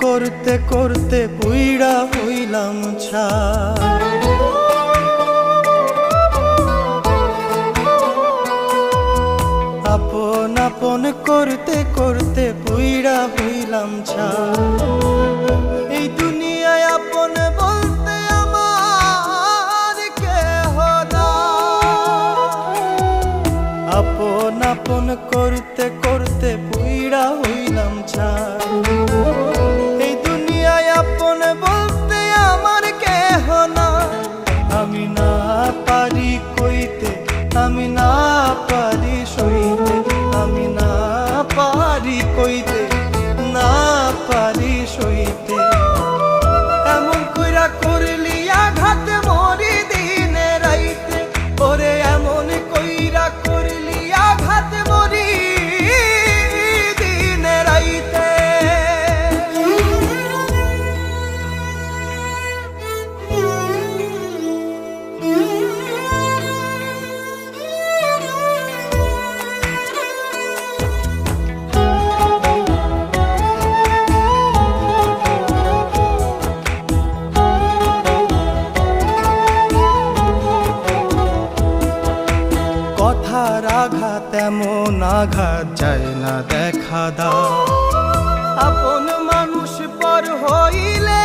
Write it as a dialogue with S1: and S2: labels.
S1: করতে করতে পুইড়া হইলাম ছাই। আপন আপন করতে করতে পুইড়া হইলাম ছাই। এই দুনিয়ায় আপন বলতে আমার কেহ নাই। আপন আপন করতে করতে পুইড়া হইলাম ছাই। এই দুনিয়ায় আপন বলতে আমার কেহ নাই। আমি না পারি কইতে, আমি না পারি সইতে, আমি না পারি কইতে, না পারি সইতে। এমন কইরা করলি আঘাত মরি দিনে রাইতে, ওরে এমন কইরা করলি আঘাত মরি দিনে রাইতে। কথার আঘাত এমন আঘাত যায় না দেখা দাও। আপন মানুষ পর হইলে